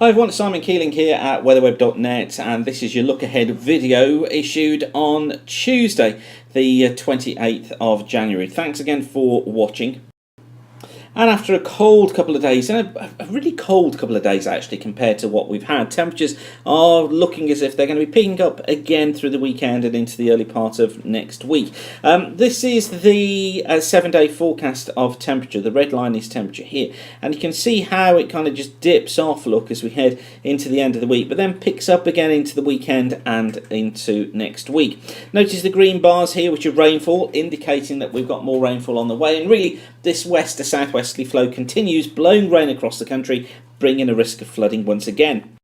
Hi everyone, it's Simon Keeling here at weatherweb.net, and this is your look ahead video issued on Tuesday, the 28th of January. Thanks again for watching. And after a cold couple of days, and a really cold couple of days actually compared to what we've had, temperatures are looking as if they're going to be picking up again through the weekend and into the early part of next week. This is the 7-day forecast of temperature. The red line is temperature here, and you can see how it kind of just dips off, look, as we head into the end of the week, but then picks up again into the weekend and into next week. Notice the green bars here, which are rainfall, indicating that we've got more rainfall on the way, and really this west to southwesterly flow continues, blowing rain across the country, bringing a risk of flooding once again.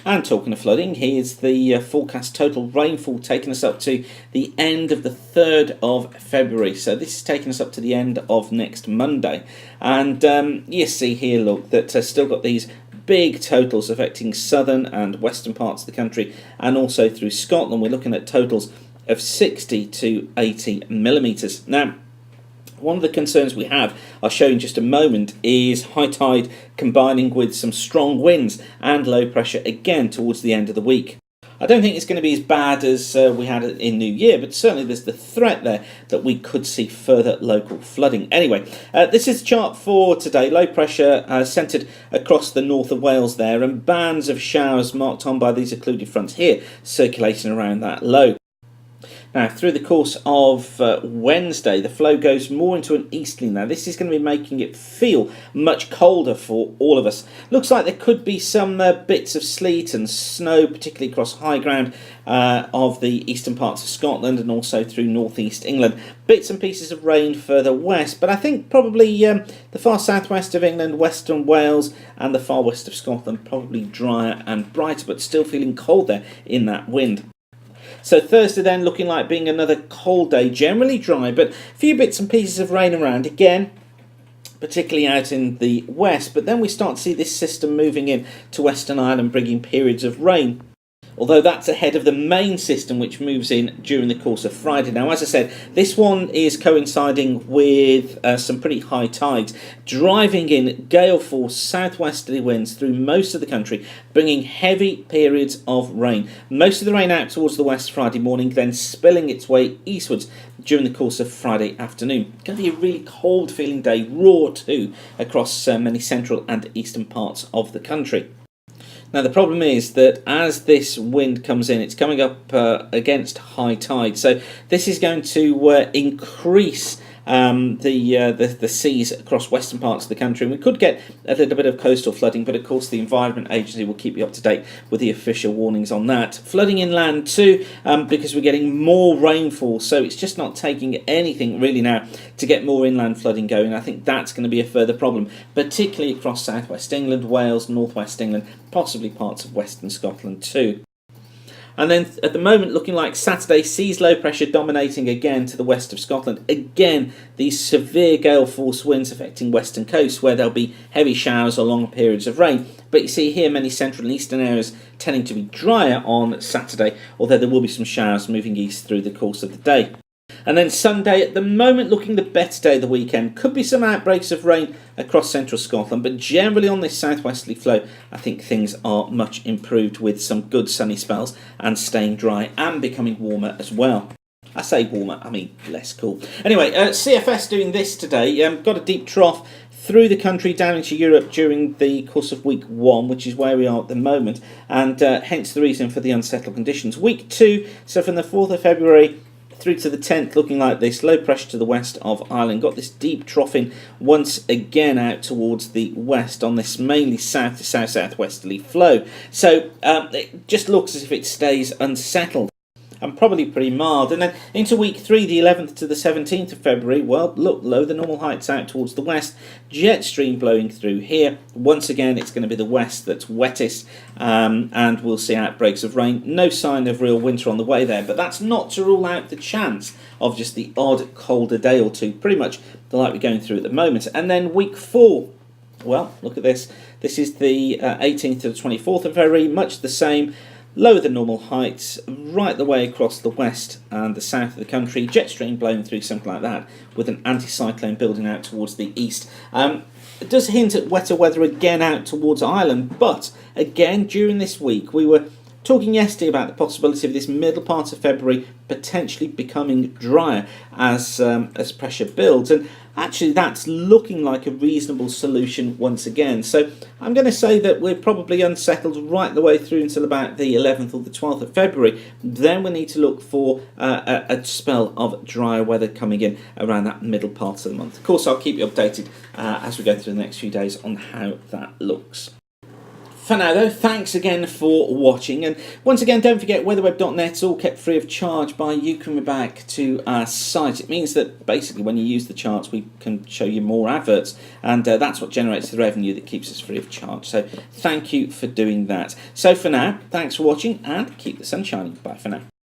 And talking of flooding, here's the forecast total rainfall taking us up to the end of the 3rd of February. So this is taking us up to the end of next Monday. And you see here, look, that still got these big totals affecting southern and western parts of the country, and also through Scotland. We're looking at totals of 60 to 80 millimetres. Now, one of the concerns we have, I'll show you in just a moment, is high tide combining with some strong winds and low pressure again towards the end of the week. I don't think it's going to be as bad as we had in New Year, but certainly there's the threat there that we could see further local flooding. Anyway, this is the chart for today. Low pressure centred across the north of Wales there, and bands of showers marked on by these occluded fronts here circulating around that low. Now, through the course of Wednesday, the flow goes more into an easterly now. This is going to be making it feel much colder for all of us. Looks like there could be some bits of sleet and snow, particularly across high ground of the eastern parts of Scotland and also through northeast England. Bits and pieces of rain further west, but I think probably the far southwest of England, western Wales and the far west of Scotland probably drier and brighter, but still feeling cold there in that wind. So Thursday then looking like being another cold day, generally dry, but a few bits and pieces of rain around again, particularly out in the west. But then we start to see this system moving in to Western Ireland, bringing periods of rain, although that's ahead of the main system which moves in during the course of Friday. Now, as I said, this one is coinciding with some pretty high tides, driving in gale force southwesterly winds through most of the country, bringing heavy periods of rain. Most of the rain out towards the west Friday morning, then spilling its way eastwards during the course of Friday afternoon. Going to be a really cold feeling day, raw too, across many central and eastern parts of the country. Now, the problem is that as this wind comes in, it's coming up against high tide. So this is going to increase the seas across western parts of the country, and we could get a little bit of coastal flooding, but of course the Environment Agency will keep you up to date with the official warnings on that. Flooding inland too, because we're getting more rainfall, so it's just not taking anything really now to get more inland flooding going. I think that's going to be a further problem, particularly across southwest England, Wales, northwest England, possibly parts of western Scotland too. And then at the moment looking like Saturday, seas low pressure dominating again to the west of Scotland. Again, these severe gale force winds affecting western coasts where there'll be heavy showers or long periods of rain. But you see here many central and eastern areas tending to be drier on Saturday, although there will be some showers moving east through the course of the day. And then Sunday, at the moment looking the better day of the weekend. Could be some outbreaks of rain across central Scotland, but generally on this southwesterly flow, I think things are much improved with some good sunny spells and staying dry and becoming warmer as well. I say warmer, I mean less cool. Anyway, CFS doing this today. Got a deep trough through the country down into Europe during the course of week 1, which is where we are at the moment, and hence the reason for the unsettled conditions. Week 2, so from the 4th of February through to the 10th, looking like this. Low pressure to the west of Ireland. Got this deep troughing once again out towards the west on this mainly south to south-southwesterly flow. So it just looks as if it stays unsettled and probably pretty mild. And then into week 3, the 11th to the 17th of February, well, look, low the normal heights out towards the west. Jet stream blowing through here. Once again, it's going to be the west that's wettest, and we'll see outbreaks of rain. No sign of real winter on the way there, but that's not to rule out the chance of just the odd colder day or two, pretty much the like we're going through at the moment. And then week 4, well, look at this. This is the 18th to the 24th of February, much the same. Lower than normal heights right the way across the west and the south of the country. Jet stream blowing through, something like that, with an anticyclone building out towards the east. It does hint at wetter weather again out towards Ireland, but again during this week we were talking yesterday about the possibility of this middle part of February potentially becoming drier as pressure builds, and actually that's looking like a reasonable solution once again. So I'm going to say that we're probably unsettled right the way through until about the 11th or the 12th of February. Then we need to look for a spell of drier weather coming in around that middle part of the month. Of course, I'll keep you updated as we go through the next few days on how that looks. For now though, thanks again for watching, and once again don't forget weatherweb.net is all kept free of charge by you coming back to our site. It means that basically when you use the charts we can show you more adverts, and that's what generates the revenue that keeps us free of charge. So thank you for doing that. So for now, thanks for watching and keep the sun shining. Bye for now.